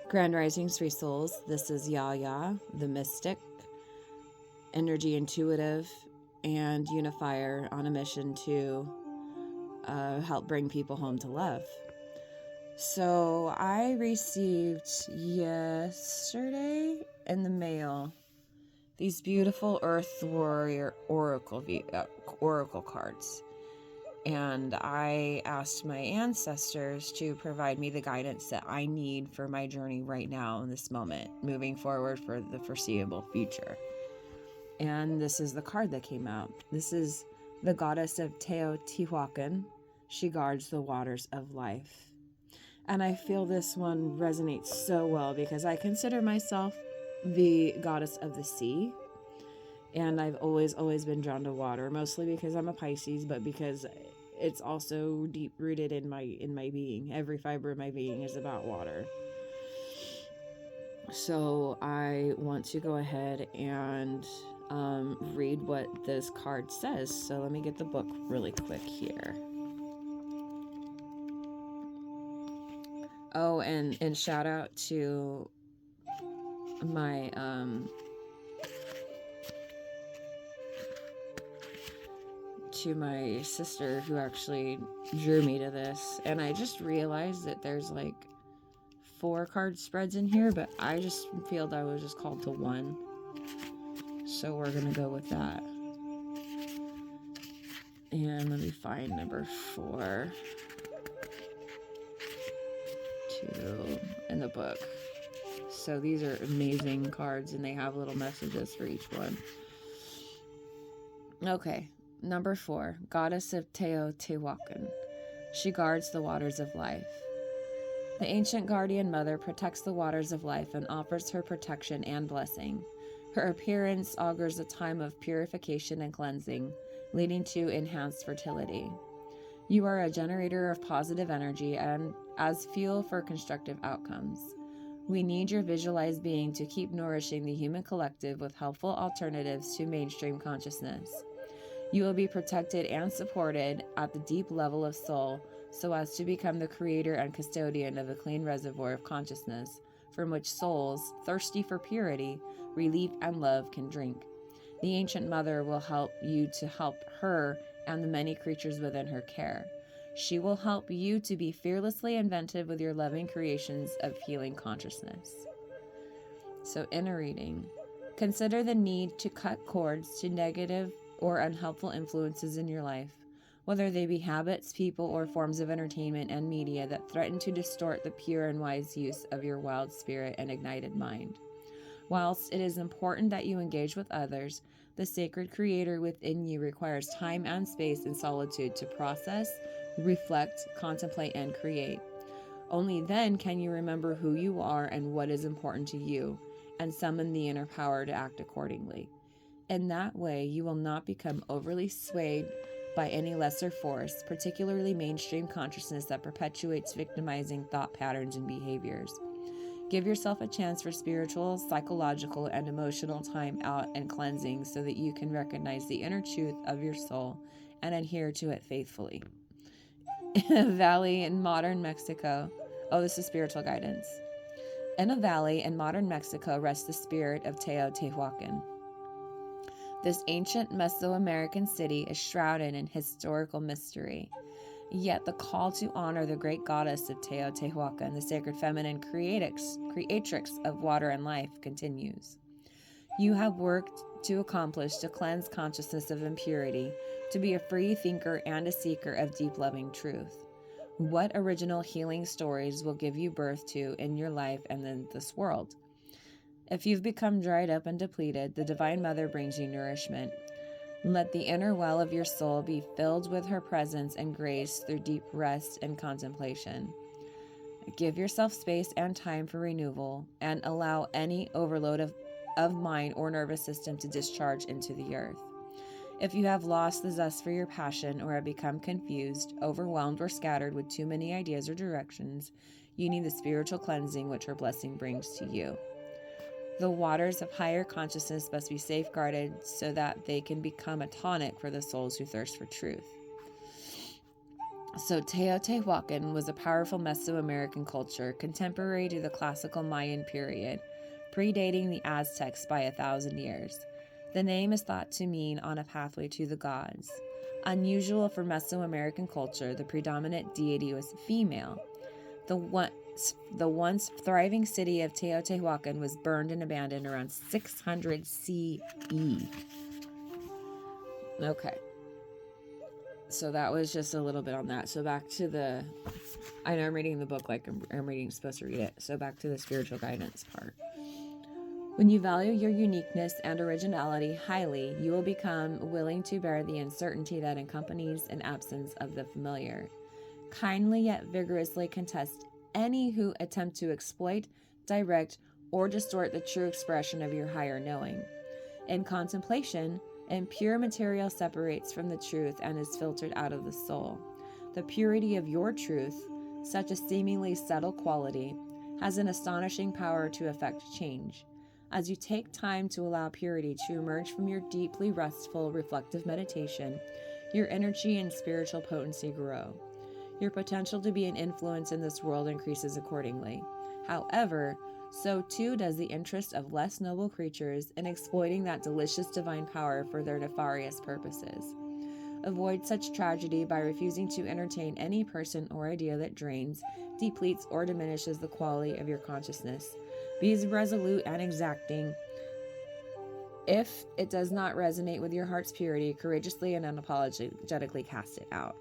Grand Risings, Three Souls. This is Yaya, the mystic, energy intuitive, and unifier on a mission to help bring people home to love. So I received yesterday in the mail these beautiful Earth Warrior oracle cards. And I asked my ancestors to provide me the guidance that I need for my journey right now in this moment, moving forward for the foreseeable future. And this is the card that came out. This is the goddess of Teotihuacan. She guards the waters of life. And I feel this one resonates so well because I consider myself the goddess of the sea. And I've always been drawn to water, mostly because I'm a Pisces, but because it's also deep rooted in my being. Every fiber of my being is about water. So I want to go ahead and read what this card says. So let me get the book really quick here. Oh, and shout out to my sister who actually drew me to this. And I just realized that there's like 4 card spreads in here, but I just feel that I was just called to one. So we're gonna go with that. And let me find number 4 in the book. So these are amazing cards and they have little messages for each one. Okay, number 4, Goddess of Teotihuacan. She guards the waters of life. The ancient guardian mother protects the waters of life and offers her protection and blessing. Her appearance augurs a time of purification and cleansing, leading to enhanced fertility. You are a generator of positive energy and as fuel for constructive outcomes. We need your visualized being to keep nourishing the human collective with helpful alternatives to mainstream consciousness. You will be protected and supported at the deep level of soul so as to become the creator and custodian of a clean reservoir of consciousness from which souls, thirsty for purity, relief, and love can drink. The ancient mother will help you to help her and the many creatures within her care. She will help you to be fearlessly inventive with your loving creations of healing consciousness. So, inner reading. Consider the need to cut cords to negative or unhelpful influences in your life, whether they be habits, people, or forms of entertainment and media that threaten to distort the pure and wise use of your wild spirit and ignited mind. Whilst it is important that you engage with others, the sacred creator within you requires time and space and solitude to process, reflect, contemplate, and create. Only then can you remember who you are and what is important to you, and summon the inner power to act accordingly. In that way, you will not become overly swayed by any lesser force, particularly mainstream consciousness that perpetuates victimizing thought patterns and behaviors. Give yourself a chance for spiritual, psychological, and emotional time out and cleansing so that you can recognize the inner truth of your soul and adhere to it faithfully. In a valley in modern Mexico, this is spiritual guidance. In a valley in modern Mexico rests the spirit of Teotihuacan. This ancient Mesoamerican city is shrouded in historical mystery. Yet the call to honor the great goddess of Teotihuacan, the sacred feminine creatrix of water and life, continues. You have worked to accomplish to cleanse consciousness of impurity, to be a free thinker and a seeker of deep loving truth. What original healing stories will give you birth to in your life and in this world? If you've become dried up and depleted, the Divine Mother brings you nourishment. Let the inner well of your soul be filled with her presence and grace through deep rest and contemplation. Give yourself space and time for renewal and allow any overload of mind or nervous system to discharge into the earth. If you have lost the zest for your passion or have become confused, overwhelmed, or scattered with too many ideas or directions, you need the spiritual cleansing which her blessing brings to you. The waters of higher consciousness must be safeguarded so that they can become a tonic for the souls who thirst for truth. So Teotihuacan was a powerful Mesoamerican culture contemporary to the classical Mayan period, predating the Aztecs by 1,000 years. The name is thought to mean on a pathway to the gods. Unusual for Mesoamerican culture, the predominant deity was female. The once thriving city of Teotihuacan was burned and abandoned around 600 CE. Okay. So that was just a little bit on that. So back to I know I'm reading the book like I'm reading, supposed to read it. So back to the spiritual guidance part. When you value your uniqueness and originality highly, you will become willing to bear the uncertainty that accompanies an absence of the familiar. Kindly yet vigorously contest any who attempt to exploit, direct, or distort the true expression of your higher knowing. In contemplation, impure material separates from the truth and is filtered out of the soul. The purity of your truth, such a seemingly subtle quality, has an astonishing power to effect change. As you take time to allow purity to emerge from your deeply restful, reflective meditation, your energy and spiritual potency grow. Your potential to be an influence in this world increases accordingly. However, so too does the interest of less noble creatures in exploiting that delicious divine power for their nefarious purposes. Avoid such tragedy by refusing to entertain any person or idea that drains, depletes, or diminishes the quality of your consciousness. Be resolute and exacting. If it does not resonate with your heart's purity, courageously and unapologetically cast it out.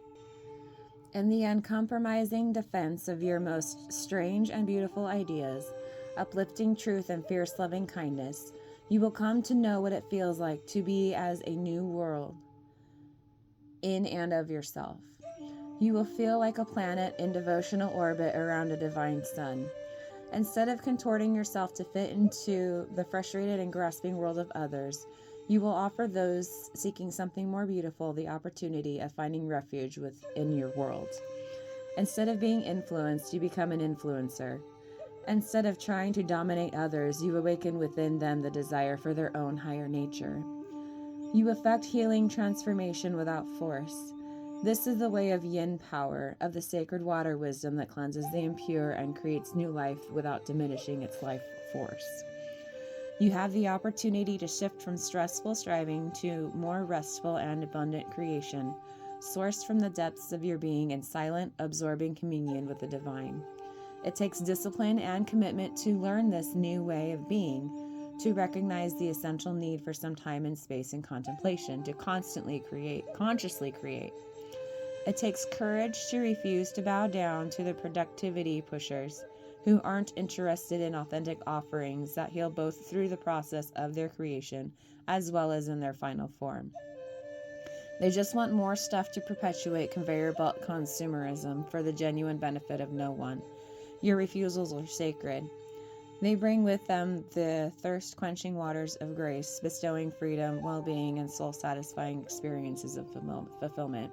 In the uncompromising defense of your most strange and beautiful ideas, uplifting truth and fierce loving kindness, you will come to know what it feels like to be as a new world in and of yourself. You will feel like a planet in devotional orbit around a divine sun. Instead of contorting yourself to fit into the frustrated and grasping world of others, you will offer those seeking something more beautiful the opportunity of finding refuge within your world. Instead of being influenced, you become an influencer. Instead of trying to dominate others, you awaken within them the desire for their own higher nature. You effect healing transformation without force. This is the way of yin power, of the sacred water wisdom that cleanses the impure and creates new life without diminishing its life force. You have the opportunity to shift from stressful striving to more restful and abundant creation, sourced from the depths of your being in silent, absorbing communion with the divine. It takes discipline and commitment to learn this new way of being, to recognize the essential need for some time and space in contemplation, to consciously create. It takes courage to refuse to bow down to the productivity pushers who aren't interested in authentic offerings that heal both through the process of their creation as well as in their final form. They just want more stuff to perpetuate conveyor belt consumerism for the genuine benefit of no one. Your refusals are sacred. They bring with them the thirst-quenching waters of grace, bestowing freedom, well-being, and soul-satisfying experiences of fulfillment.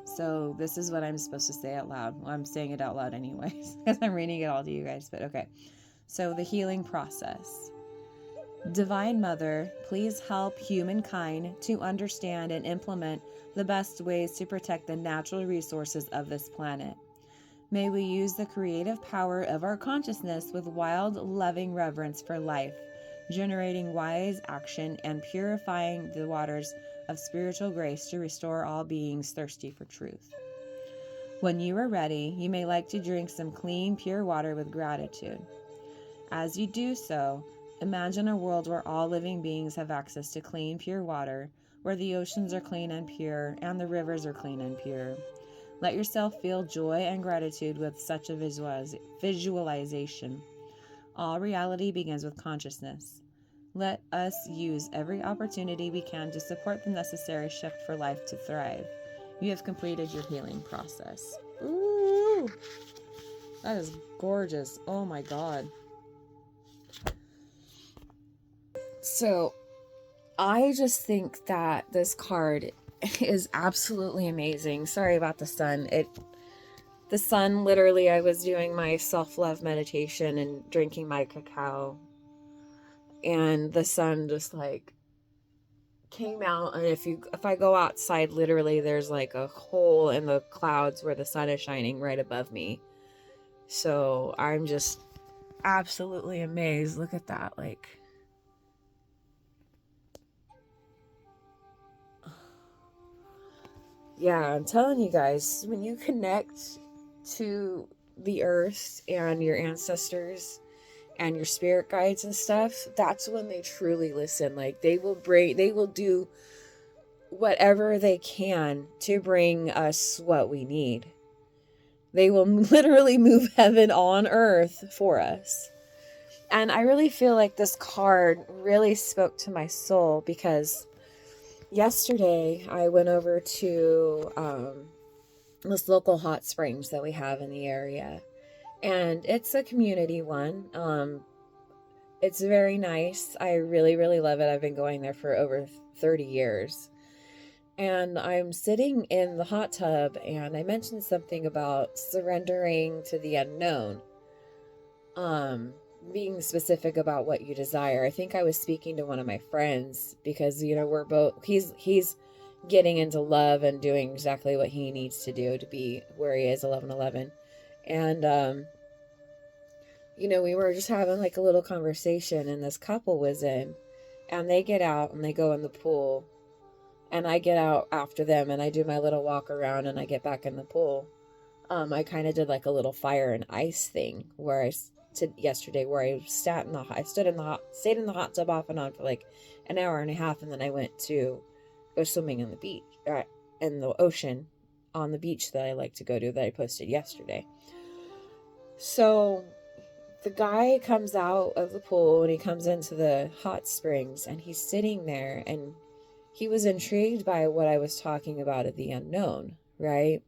So this is what I'm supposed to say out loud. Well, I'm saying it out loud anyways, because I'm reading it all to you guys, but okay. So the healing process. Divine Mother, please help humankind to understand and implement the best ways to protect the natural resources of this planet. May we use the creative power of our consciousness with wild, loving reverence for life, generating wise action and purifying the waters of spiritual grace to restore all beings thirsty for truth. When you are ready, you may like to drink some clean, pure water with gratitude. As you do so, imagine a world where all living beings have access to clean, pure water, where the oceans are clean and pure, and the rivers are clean and pure. Let yourself feel joy and gratitude with such a visualization. All reality begins with consciousness. Let us use every opportunity we can to support the necessary shift for life to thrive. You have completed your healing process. Ooh, that is gorgeous. Oh my God. So, I just think that this card is absolutely amazing. Sorry about the sun. The sun, literally, I was doing my self-love meditation and drinking my cacao, and the sun just like came out, and if I go outside, literally there's like a hole in the clouds where the sun is shining right above me. So I'm just absolutely amazed. Look at that. Like, yeah, I'm telling you guys, when you connect to the earth and your ancestors and your spirit guides and stuff, that's when they truly listen. Like, they will do whatever they can to bring us what we need. They will literally move heaven on earth for us. And I really feel like this card really spoke to my soul, because yesterday I went over to this local hot springs that we have in the area. And it's a community one. It's very nice. I really, really love it. I've been going there for over 30 years. And I'm sitting in the hot tub, and I mentioned something about surrendering to the unknown. Being specific about what you desire. I think I was speaking to one of my friends, because, you know, we're both, he's getting into love and doing exactly what he needs to do to be where he is, 1111. And, you know, we were just having like a little conversation, and this couple was in, and they get out and they go in the pool, and I get out after them, and I do my little walk around, and I get back in the pool. I kind of did like a little fire and ice thing where yesterday, where I stayed in the hot tub off and on for like an hour and a half, and then I went to go swimming in the beach, in the ocean, on the beach that I like to go to, that I posted yesterday. So the guy comes out of the pool, and he comes into the hot springs, and he's sitting there, and he was intrigued by what I was talking about of the unknown, right?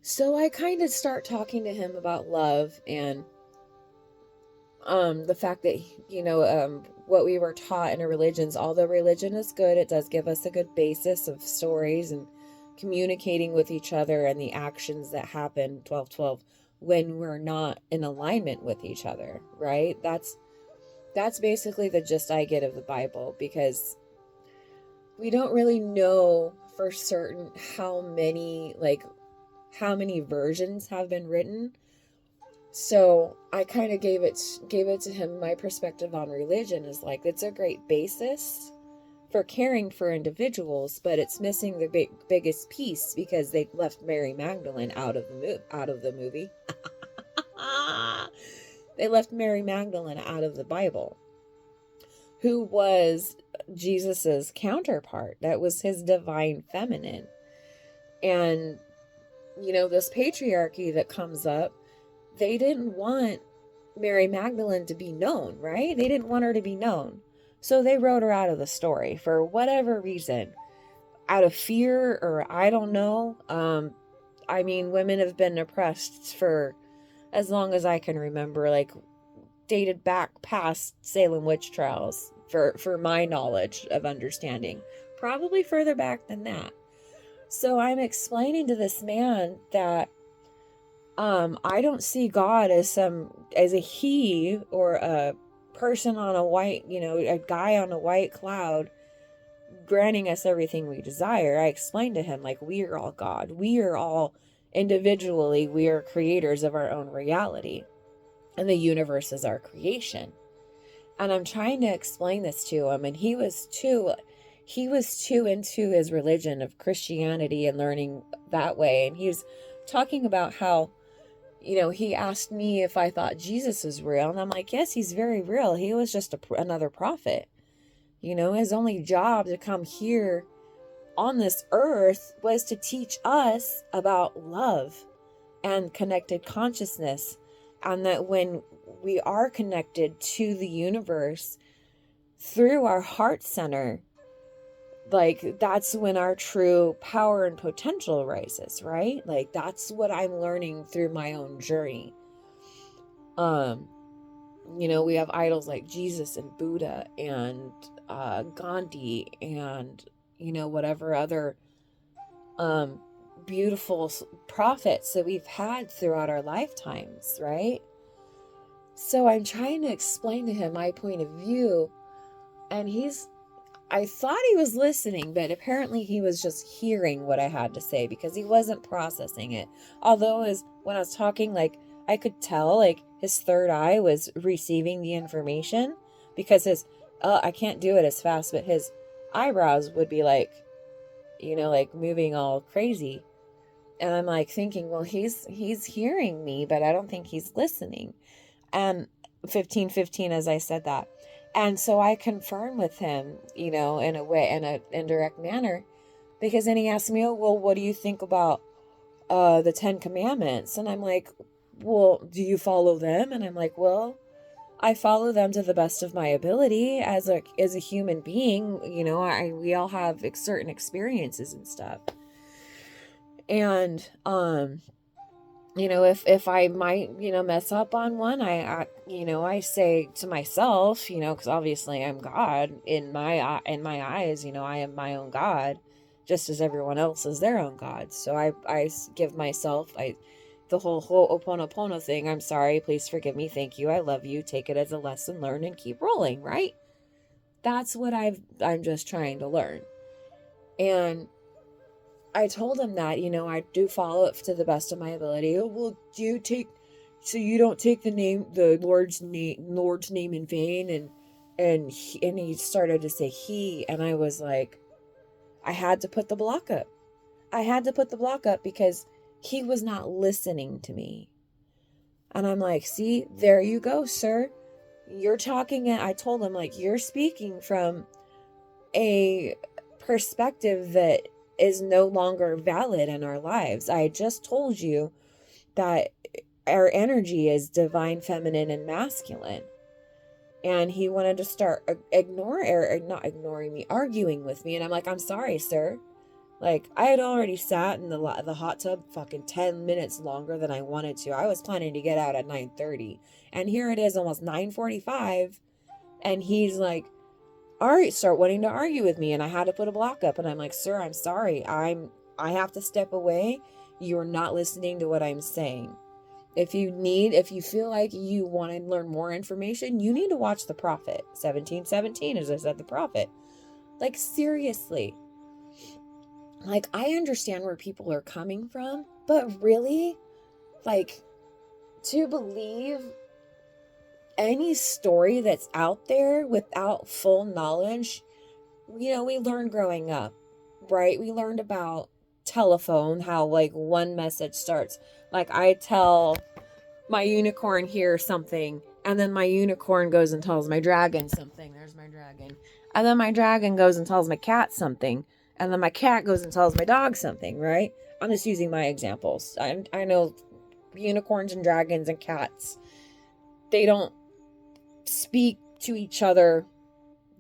So I kind of start talking to him about love, and the fact that, you know, what we were taught in our religions. Although religion is good, it does give us a good basis of stories and communicating with each other, and the actions that happen 12/12 when we're not in alignment with each other, right? That's basically the gist I get of the Bible, because we don't really know for certain how many versions have been written. So I kind of gave it to him. My perspective on religion is like, it's a great basis for caring for individuals, but it's missing the biggest piece, because they left Mary Magdalene out of the movie. They left Mary Magdalene out of the Bible, who was Jesus's counterpart. That was his divine feminine. And, you know, this patriarchy that comes up, they didn't want Mary Magdalene to be known, right? They didn't want her to be known. So they wrote her out of the story for whatever reason. Out of fear, or I don't know. I mean, women have been oppressed for as long as I can remember, like dated back past Salem witch trials, for my knowledge of understanding. Probably further back than that. So I'm explaining to this man that I don't see God as a he, or a person on a white, you know, a guy on a white cloud granting us everything we desire. I explained to him, like, we are all God. We are all individually, we are creators of our own reality, and the universe is our creation. And I'm trying to explain this to him, and he was too into his religion of Christianity and learning that way. And he was talking about how, you know, he asked me if I thought Jesus was real. And I'm like, yes, he's very real. He was just another prophet. You know, his only job to come here on this earth was to teach us about love and connected consciousness. And that when we are connected to the universe through our heart center, like, that's when our true power and potential rises, right? Like, that's what I'm learning through my own journey. You know, we have idols like Jesus and Buddha and Gandhi and, you know, whatever other beautiful prophets that we've had throughout our lifetimes, right? So I'm trying to explain to him my point of view, and I thought he was listening, but apparently he was just hearing what I had to say because he wasn't processing it. Although when I was talking, like, I could tell, like, his third eye was receiving the information because I can't do it as fast, but his eyebrows would be like, like moving all crazy. And I'm like thinking, well, he's hearing me, but I don't think he's listening. And 15:15 as I said that. And so I confirmed with him, in a way, in an indirect manner, because then he asked me, oh, well, what do you think about the 10 Commandments? And I'm like, well, do you follow them? And I'm like, well, I follow them to the best of my ability as a human being. We all have certain experiences and stuff. And if I might, mess up on one, I say to myself, because obviously I'm God in my eyes, I am my own God, just as everyone else is their own God. So I give myself, the whole Ho'oponopono thing. I'm sorry, please forgive me. Thank you. I love you. Take it as a lesson learned and keep rolling. Right. That's what I'm just trying to learn. And I told him that, I do follow it to the best of my ability. Oh, well, so you don't take the Lord's name in vain? And he started to say he, and I was like, I had to put the block up. Because he was not listening to me. And I'm like, see, there you go, sir. You're talking, and I told him, like, you're speaking from a perspective that is no longer valid in our lives. I just told you that our energy is divine, feminine, and masculine. And he wanted to start not ignoring me, arguing with me. And I'm like, I'm sorry, sir. Like, I had already sat in the hot tub fucking 10 minutes longer than I wanted to. I was planning to get out at 9:30. And here it is almost 9:45. And he's like, start wanting to argue with me. And I had to put a block up. And I'm like, sir, I'm sorry. I have to step away. You're not listening to what I'm saying. If you feel like you want to learn more information, you need to watch The Prophet. 17:17, as I said, The Prophet. Like, seriously. Like, I understand where people are coming from, but really, like, to believe any story that's out there without full knowledge, we learned growing up, right? We learned about telephone, how, like, one message starts. Like, I tell my unicorn here something, and then my unicorn goes and tells my dragon something. There's my dragon. And then my dragon goes and tells my cat something. And then my cat goes and tells my dog something, right? I'm just using my examples. I know unicorns and dragons and cats, they don't speak to each other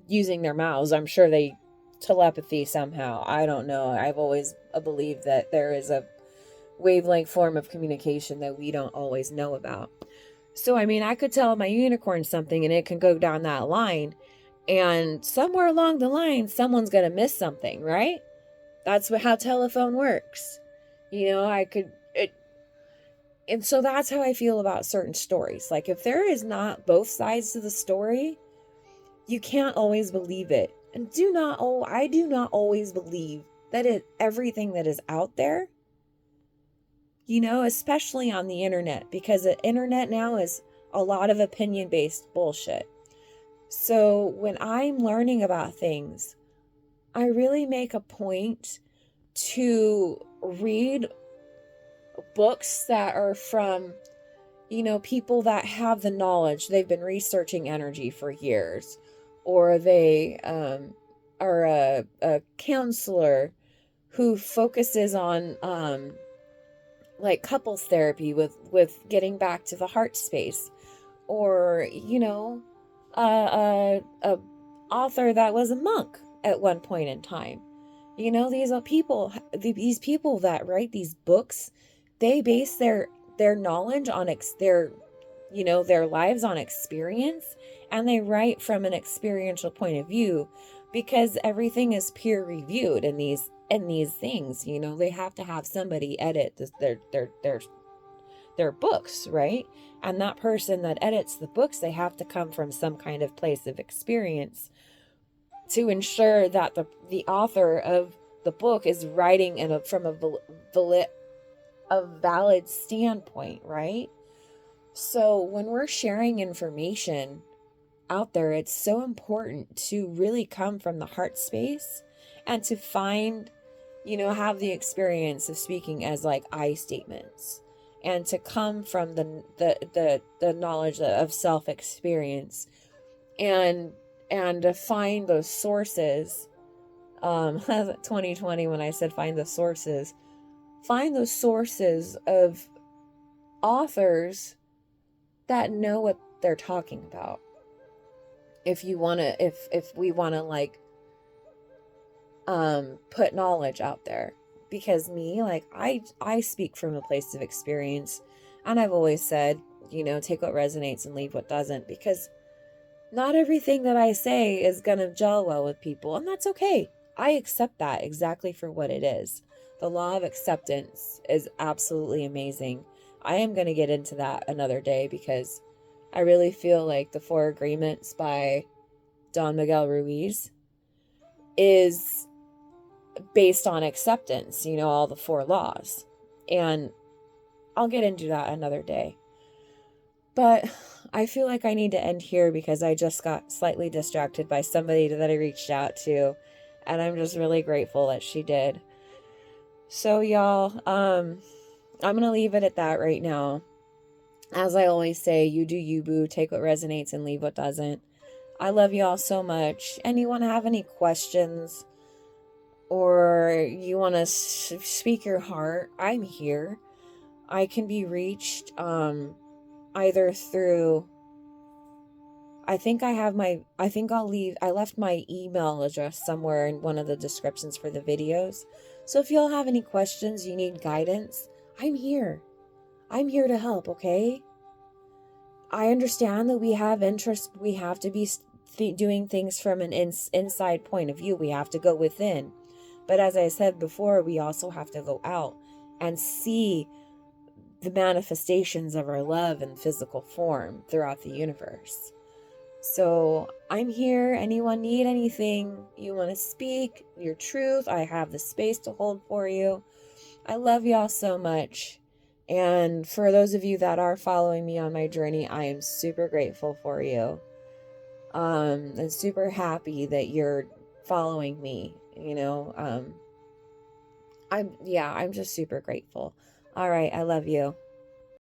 using their mouths. I'm sure they telepathy somehow. I don't know. I've always believed that there is a wavelength form of communication that we don't always know about. So, I mean, I could tell my unicorn something and it can go down that line. And somewhere along the line, someone's going to miss something, right? That's how telephone works. And so that's how I feel about certain stories. Like, if there is not both sides to the story, you can't always believe it. And I do not always believe that everything that is out there, especially on the internet, because the internet now is a lot of opinion-based bullshit. So when I'm learning about things, I really make a point to read books that are from, people that have the knowledge. They've been researching energy for years, or they are a counselor who focuses on like couples therapy with getting back to the heart space, or a author that was a monk at one point in time. These people that write these books, they base their knowledge on their lives on experience, and they write from an experiential point of view, because everything is peer reviewed in these things. They have to have somebody edit their books, right? And that person that edits the books, they have to come from some kind of place of experience to ensure that the author of the book is writing from a valid standpoint, right? So when we're sharing information out there, it's so important to really come from the heart space and to find, have the experience of speaking as like I statements, and to come from the knowledge of self experience, and to find those sources. 2020, when I said find the sources, find those sources of authors that know what they're talking about. If you want to, if we want to like put knowledge out there, because me, like, I speak from a place of experience, and I've always said, take what resonates and leave what doesn't, because not everything that I say is gonna gel well with people, and that's okay. I accept that exactly for what it is. The law of acceptance is absolutely amazing. I am going to get into that another day, because I really feel like the Four Agreements by Don Miguel Ruiz is based on acceptance, all the four laws. And I'll get into that another day. But I feel like I need to end here, because I just got slightly distracted by somebody that I reached out to, and I'm just really grateful that she did. So y'all, I'm going to leave it at that right now. As I always say, you do you, boo. Take what resonates and leave what doesn't. I love y'all so much. And you want to have any questions, or you want to speak your heart, I'm here. I can be reached either through, I left my email address somewhere in one of the descriptions for the videos. So if y'all have any questions, you need guidance, I'm here. I'm here to help, okay? I understand that we have interests. We have to be doing things from an inside point of view. We have to go within. But as I said before, we also have to go out and see the manifestations of our love in physical form throughout the universe. So I'm here. Anyone need anything? You want to speak your truth? I have the space to hold for you. I love y'all so much. And for those of you that are following me on my journey, I am super grateful for you. And super happy that you're following me, I'm just super grateful. All right. I love you.